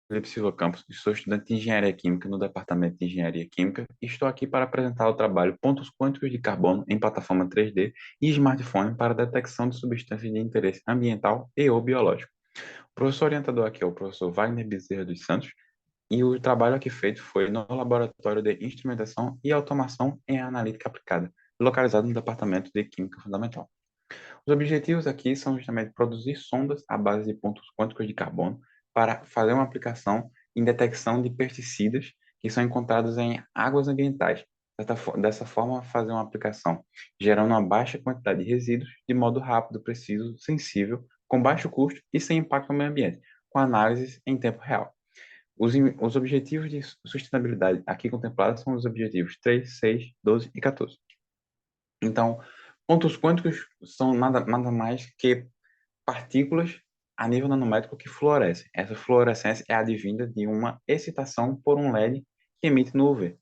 Felipe Silva Campos, sou estudante de Engenharia Química no Departamento de Engenharia Química e estou aqui para apresentar o trabalho Pontos Quânticos de Carbono em plataforma 3D e smartphone para detecção de substâncias de interesse ambiental e ou biológico. O professor orientador aqui é o professor Wagner Bezerra dos Santos e o trabalho aqui feito foi no Laboratório de Instrumentação e Automação em Analítica Aplicada, localizado no Departamento de Química Fundamental. Os objetivos aqui são justamente produzir sondas à base de pontos quânticos de carbono para fazer uma aplicação em detecção de pesticidas que são encontrados em águas ambientais. Dessa forma, fazer uma aplicação gerando uma baixa quantidade de resíduos de modo rápido, preciso, sensível, com baixo custo e sem impacto no meio ambiente, com análises em tempo real. Os objetivos de sustentabilidade aqui contemplados são os objetivos 3, 6, 12 e 14. Então, pontos quânticos são nada mais que partículas a nível nanométrico que fluorescem. Essa fluorescência é advinda de uma excitação por um LED que emite no UV.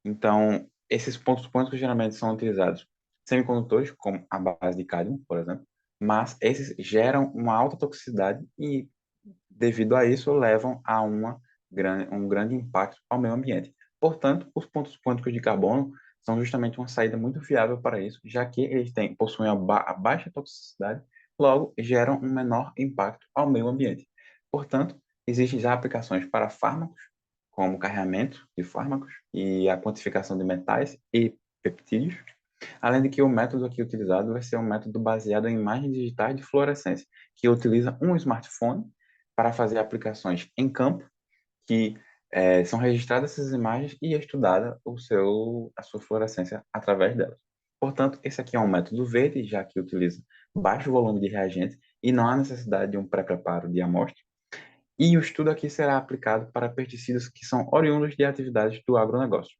Então, esses pontos quânticos geralmente são utilizados semicondutores, como a base de cádmio, por exemplo, mas esses geram uma alta toxicidade e, devido a isso, levam a um grande impacto ao meio ambiente. Portanto, os pontos quânticos de carbono são justamente uma saída muito viável para isso, já que possuem a baixa toxicidade, logo geram um menor impacto ao meio ambiente. Portanto, existem já aplicações para fármacos, como carregamento de fármacos e a quantificação de metais e peptídeos, além de que o método aqui utilizado vai ser um método baseado em imagens digitais de fluorescência, que utiliza um smartphone para fazer aplicações em campo, que são registradas essas imagens e é estudada a sua fluorescência através delas. Portanto, esse aqui é um método verde, já que utiliza baixo volume de reagentes e não há necessidade de um pré-preparo de amostra. E o estudo aqui será aplicado para pesticidas que são oriundos de atividades do agronegócio.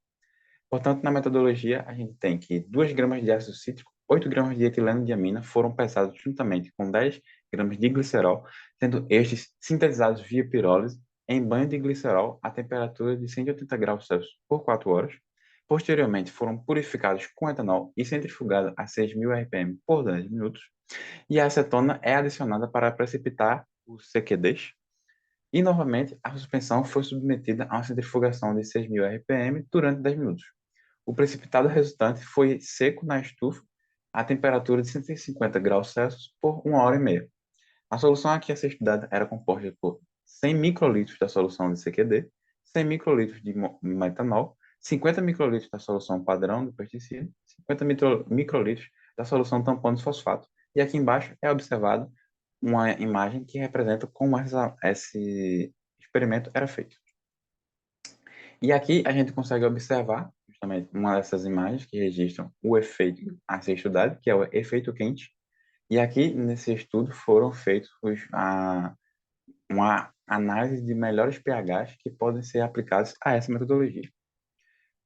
Portanto, na metodologia, a gente tem que 2 gramas de ácido cítrico, 8 gramas de etileno de amina foram pesados juntamente com 10 gramas de glicerol, sendo estes sintetizados via pirólise em banho de glicerol a temperatura de 180 graus Celsius por 4 horas. Posteriormente, foram purificados com etanol e centrifugados a 6.000 RPM por 10 minutos. E a acetona é adicionada para precipitar os CQDs. E, novamente, a suspensão foi submetida a uma centrifugação de 6.000 RPM durante 10 minutos. O precipitado resultante foi seco na estufa a temperatura de 150 graus Celsius por 1 hora e meia. A solução aqui a ser estudada era composta por 100 microlitros da solução de CQD, 100 microlitros de metanol, 50 microlitros da solução padrão do pesticida, 50 microlitros da solução tampão de fosfato. E aqui embaixo é observado uma imagem que representa como esse experimento era feito. E aqui a gente consegue observar justamente uma dessas imagens que registram o efeito a ser estudado, que é o efeito quente. E aqui nesse estudo foram feitos uma análise de melhores pHs que podem ser aplicados a essa metodologia.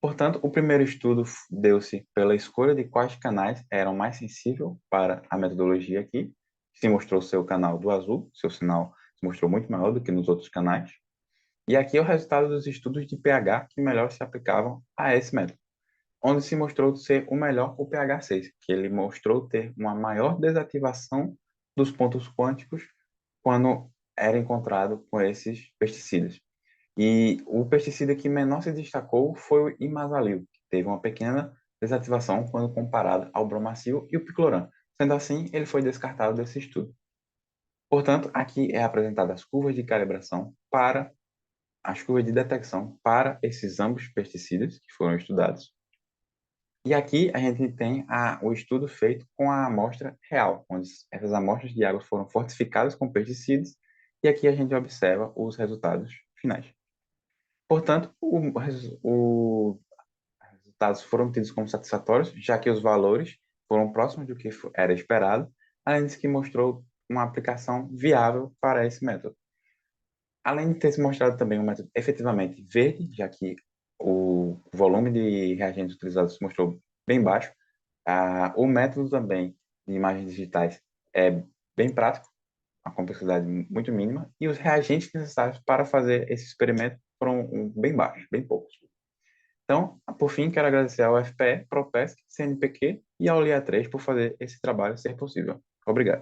Portanto, o primeiro estudo deu-se pela escolha de quais canais eram mais sensíveis para a metodologia aqui. Se mostrou seu canal do azul, seu sinal se mostrou muito maior do que nos outros canais. E aqui é o resultado dos estudos de pH que melhor se aplicavam a esse método, onde se mostrou ser o melhor o pH 6, que ele mostrou ter uma maior desativação dos pontos quânticos quando era encontrado com esses pesticidas. E o pesticida que menor se destacou foi o imazalil, que teve uma pequena desativação quando comparado ao bromacil e o picloram. Sendo assim, ele foi descartado desse estudo. Portanto, aqui é apresentada as curvas de calibração para as curvas de detecção para esses ambos pesticidas que foram estudados. E aqui a gente tem o estudo feito com a amostra real, onde essas amostras de água foram fortificadas com pesticidas, e aqui a gente observa os resultados finais. Portanto, os resultados foram tidos como satisfatórios, já que os valores foram próximos do que era esperado, além de que mostrou uma aplicação viável para esse método. Além de ter se mostrado também um método efetivamente verde, já que o volume de reagentes utilizados se mostrou bem baixo, o método também de imagens digitais é bem prático, a complexidade muito mínima, e os reagentes necessários para fazer esse experimento foram bem baixos, bem poucos. Então, por fim, quero agradecer ao FPE, Propesc, CNPq e ao LIA3 por fazer esse trabalho ser possível. Obrigado.